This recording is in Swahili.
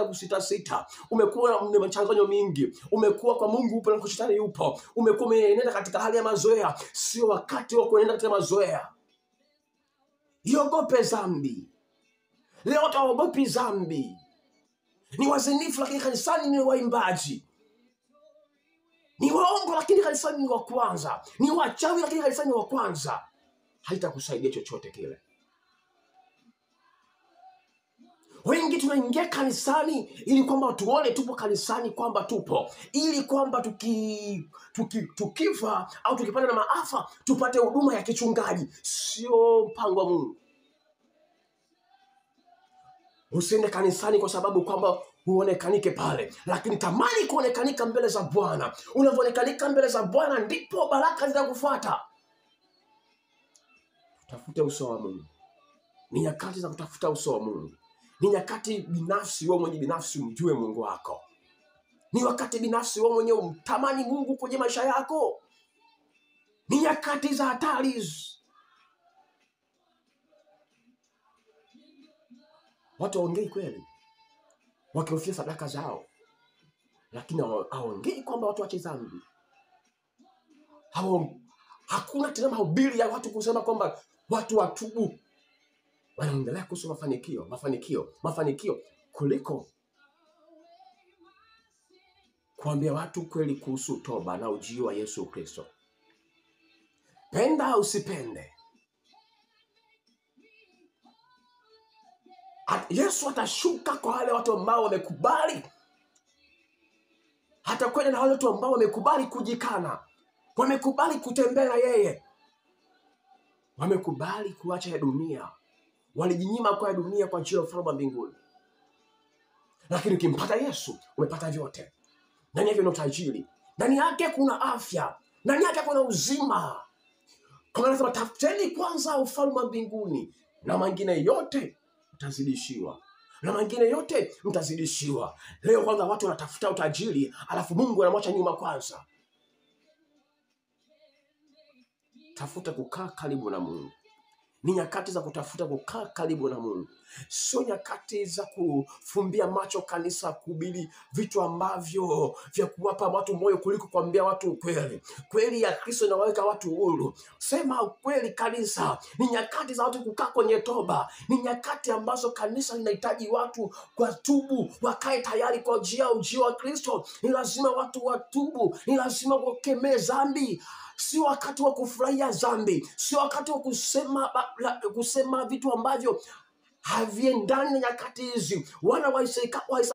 kusita sita, umekuwa na machanganyo mingi, umekuwa kwa Mungu upo na kwa shetani yupo, umekuwa umeenda katika hali ya mazoea. Sio wakati wa kuenda katika mazoea. Iogope dhambi. Leo tuogopi dhambi. Ni wazinifu lakini kanisani ni waimbaji. Ni waongo lakini kanisani ni wa kwanza. Ni wachawi lakini kanisani ni wa kwanza. Haitakusaidia chochote kile. Wengi tunaingia kanisani ili kwamba tuone tupo kanisani, kwamba tupo ili kwamba tukifa au tukipata na maafa tupate huduma ya kichungaji. Sio mpango wa Mungu. Usiende kanisani kwa sababu kwamba uonekanike pale, lakini tamani kuonekanika mbele za Bwana. Unavyoonekanika mbele za Bwana ndipo baraka zitakufuata. Tafute uso wa Mungu. Ni nyakati za kutafuta uso wa Mungu. Ni nyakati binafsi wewe mwenyewe binafsi umjue Mungu wako. Ni wakati binafsi wewe mwenyewe umtamani Mungu kwenye maisha yako. Ni nyakati za hatari. Watu waongei kweli, wakihofia sadaka zao, lakini hawaongei kwamba watu wache dhambi. Hakuna tena mahubiri ya watu kusema kwamba watu watubu. Wanaendelea kuhusu mafanikio kuliko kuambia watu kweli kuhusu toba na ujio wa Yesu Kristo. Penda au usipende, Yesu atashuka kwa wale watu ambao wamekubali. Hata kwenda na wale watu ambao wamekubali kujikana, wamekubali kutembea na yeye, wamekubali kuacha ya dunia. Walijinyima kwa dunia kwa ajili ya ufalme wa mbinguni. Lakini ukimpata Yesu, umepata vyote. Ndani yake kuna utajiri, ndani yake kuna afya, ndani yake kuna uzima. Kwa maana anasema tafuteni kwanza ufalme wa mbinguni na mengine yote mtazidishiwa. Leo kwanza watu wanatafuta utajiri, alafu Mungu anamwacha nyuma kwanza. Tafuta kukaa karibu na Mungu. Ni nyakati za kutafuta kukaa karibu na Mungu. Sio nyakati za kufumbia macho kanisa, kuhubiri vitu ambavyo vya kuwapa watu moyo kuliko kuambia watu ukweli. Kweli ya Kristo inawaweka watu huru. Sema ukweli kanisa. Ni nyakati za watu kukaa kwenye toba. Ni nyakati ambazo kanisa linahitaji watu watubu, wakae tayari kwa ujio wa Kristo. Ni lazima watu watubu. Ni lazima wakemee dhambi. Si wakati wa kufurahia dhambi. Si wakati wa kusema vitu ambavyo haviendani na nyakati hizi. Wana wa